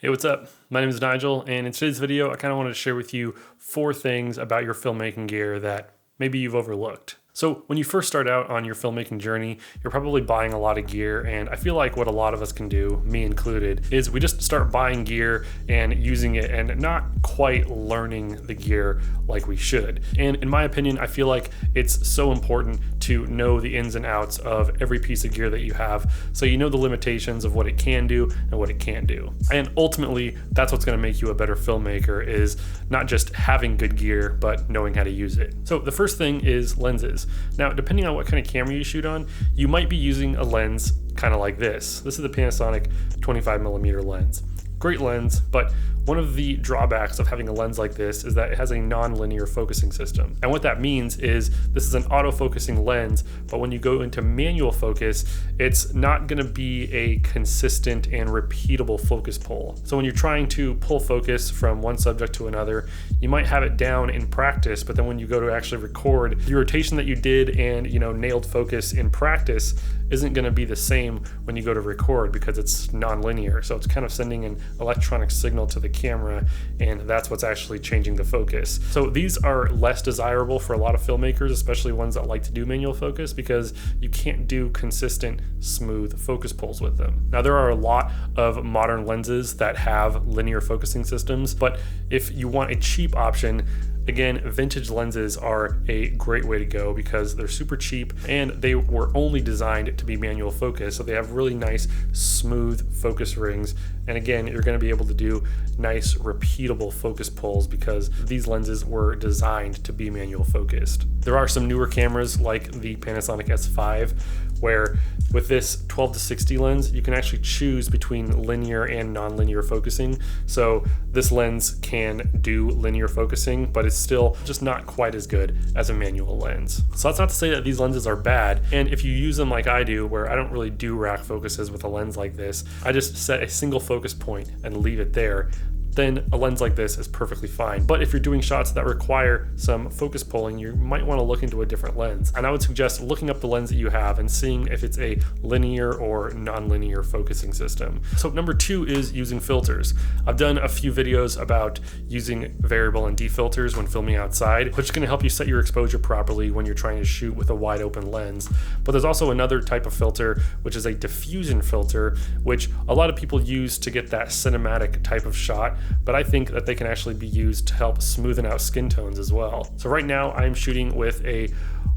Hey, what's up? My name is Nigel, and in today's video, I kind of wanted to share with you 4 things about your filmmaking gear that maybe you've overlooked. So when you first start out on your filmmaking journey, you're probably buying a lot of gear, and I feel like what a lot of us can do, me included, is we just start buying gear and using it and not quite learning the gear like we should. And in my opinion, I feel like it's so important to know the ins and outs of every piece of gear that you have, so you know the limitations of what it can do and what it can't do. And ultimately, that's what's going to make you a better filmmaker, is not just having good gear, but knowing how to use it. So the first thing is lenses. Now, depending on what kind of camera you shoot on, you might be using a lens kind of like this. This is the Panasonic 25mm lens. Great lens, but one of the drawbacks of having a lens like this is that it has a non-linear focusing system. And what that means is this is an autofocusing lens, but when you go into manual focus, it's not gonna be a consistent and repeatable focus pull. So when you're trying to pull focus from one subject to another, you might have it down in practice, but then when you go to actually record, the rotation that you did and nailed focus in practice isn't gonna be the same when you go to record because it's non-linear. So it's kind of sending an electronic signal to the camera, and that's what's actually changing the focus. So these are less desirable for a lot of filmmakers, especially ones that like to do manual focus, because you can't do consistent, smooth focus pulls with them. Now, there are a lot of modern lenses that have linear focusing systems, but if you want a cheap option, again, vintage lenses are a great way to go because they're super cheap and they were only designed to be manual focus. So they have really nice, smooth focus rings. And again, you're going to be able to do nice, repeatable focus pulls because these lenses were designed to be manual focused. There are some newer cameras like the Panasonic S5, where with this 12 to 60 lens, you can actually choose between linear and non-linear focusing. So this lens can do linear focusing, but it's still just not quite as good as a manual lens. So that's not to say that these lenses are bad. And if you use them like I do, where I don't really do rack focuses with a lens like this, I just set a single focus point and leave it there, then a lens like this is perfectly fine. But if you're doing shots that require some focus pulling, you might want to look into a different lens. And I would suggest looking up the lens that you have and seeing if it's a linear or non-linear focusing system. So number 2 is using filters. I've done a few videos about using variable and defilters when filming outside, which is going to help you set your exposure properly when you're trying to shoot with a wide open lens. But there's also another type of filter, which is a diffusion filter, which a lot of people use to get that cinematic type of shot, but I think that they can actually be used to help smoothen out skin tones as well. So right now I'm shooting with a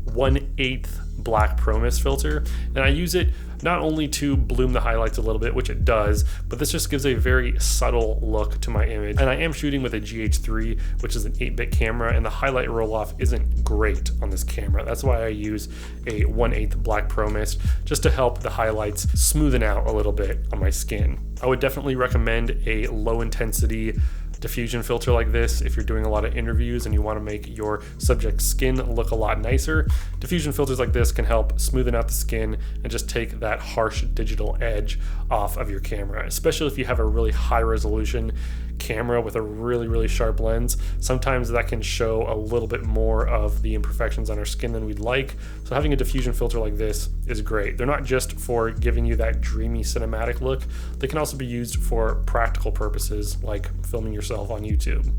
1/8 black Pro Mist filter, and I use it not only to bloom the highlights a little bit, which it does, but this just gives a very subtle look to my image. And I am shooting with a GH3, which is an 8-bit camera, and the highlight roll-off isn't great on this camera. That's why I use a 1/8 black Pro Mist, just to help the highlights smoothen out a little bit on my skin. I would definitely recommend a low intensity diffusion filter like this if you're doing a lot of interviews and you want to make your subject's skin look a lot nicer. Diffusion filters like this can help smoothen out the skin and just take that harsh digital edge off of your camera, especially if you have a really high resolution camera with a really sharp lens. Sometimes that can show a little bit more of the imperfections on our skin than we'd like. So having a diffusion filter like this is great. They're not just for giving you that dreamy cinematic look. They can also be used for practical purposes like filming yourself on YouTube.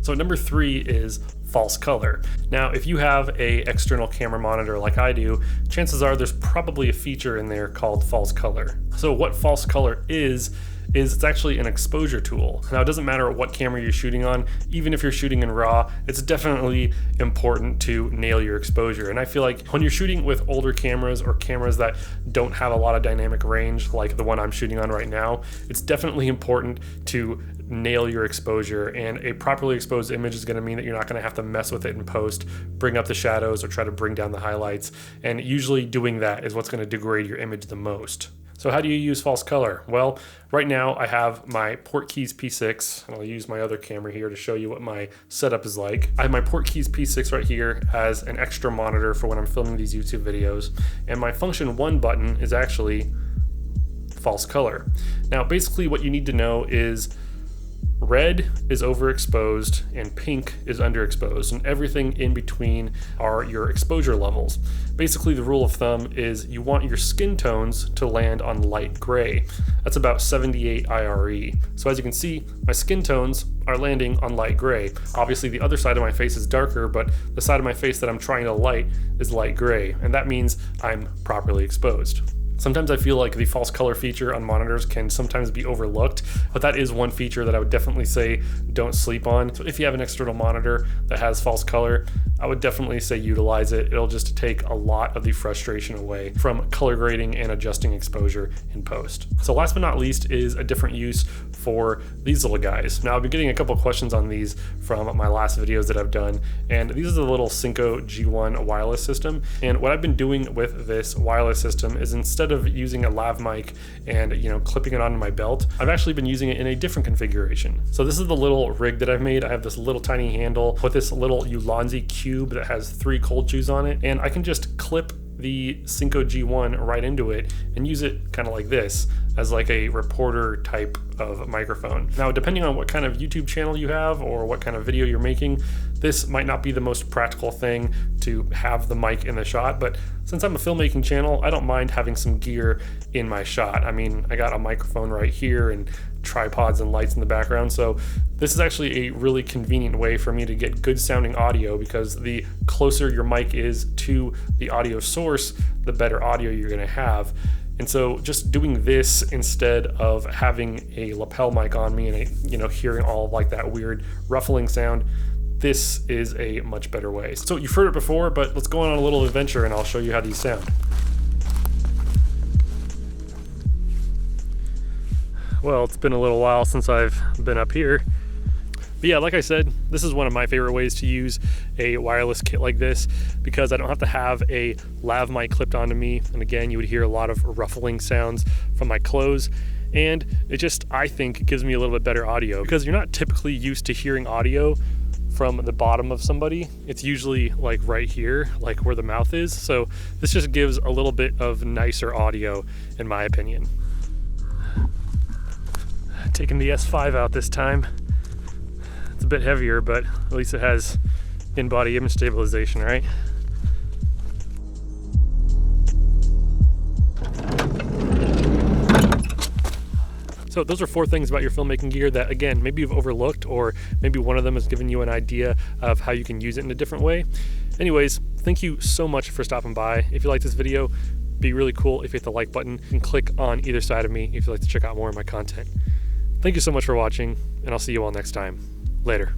So number 3 is false color. Now, if you have a external camera monitor like I do, chances are there's probably a feature in there called false color. So what false color is it's actually an exposure tool. Now, it doesn't matter what camera you're shooting on, even if you're shooting in RAW, it's definitely important to nail your exposure. And I feel like when you're shooting with older cameras or cameras that don't have a lot of dynamic range, like the one I'm shooting on right now, it's definitely important to nail your exposure, and a properly exposed image is going to mean that you're not going to have to mess with it in post, bring up the shadows or try to bring down the highlights, and usually doing that is what's going to degrade your image the most. So how do you use false color? Well, right now I have my Portkeys P6, and I'll use my other camera here to show you what my setup is like. I have my Portkeys P6 right here as an extra monitor for when I'm filming these YouTube videos, and my function 1 button is actually false color. Now, basically what you need to know is red is overexposed and pink is underexposed, and everything in between are your exposure levels. Basically, the rule of thumb is you want your skin tones to land on light gray. That's about 78 IRE. So as you can see, my skin tones are landing on light gray. Obviously, the other side of my face is darker, but the side of my face that I'm trying to light is light gray, and that means I'm properly exposed. Sometimes I feel like the false color feature on monitors can sometimes be overlooked, but that is one feature that I would definitely say don't sleep on. So if you have an external monitor that has false color, I would definitely say utilize it. It'll just take a lot of the frustration away from color grading and adjusting exposure in post. So last but not least is a different use for these little guys. Now I've been getting a couple questions on these from my last videos that I've done, and these are the little Synco G1 wireless system. And what I've been doing with this wireless system is instead of using a lav mic and clipping it onto my belt, I've actually been using it in a different configuration. So this is the little rig that I've made. I have this little tiny handle with this little Ulanzi cube that has 3 cold shoes on it, and I can just clip the Synco G1 right into it and use it kind of like this as like a reporter type of microphone. Now, depending on what kind of YouTube channel you have or what kind of video you're making, this might not be the most practical thing to have the mic in the shot, but since I'm a filmmaking channel, I don't mind having some gear in my shot. I mean, I got a microphone right here and tripods and lights in the background, so this is actually a really convenient way for me to get good sounding audio, because the closer your mic is to the audio source, the better audio you're gonna have. And so just doing this instead of having a lapel mic on me and hearing all of like that weird ruffling sound, this is a much better way. So you've heard it before, but let's go on a little adventure and I'll show you how these sound. Well, it's been a little while since I've been up here. But yeah, like I said, this is one of my favorite ways to use a wireless kit like this, because I don't have to have a lav mic clipped onto me. And again, you would hear a lot of ruffling sounds from my clothes. And it just, I think, gives me a little bit better audio, because you're not typically used to hearing audio from the bottom of somebody. It's usually like right here, like where the mouth is. So this just gives a little bit of nicer audio, in my opinion. Taking the S5 out this time. It's a bit heavier, but at least it has in-body image stabilization, right? So those are 4 things about your filmmaking gear that, again, maybe you've overlooked, or maybe one of them has given you an idea of how you can use it in a different way. Anyways, thank you so much for stopping by. If you like this video, it'd be really cool if you hit the like button and click on either side of me if you'd like to check out more of my content. Thank you so much for watching, and I'll see you all next time. Later.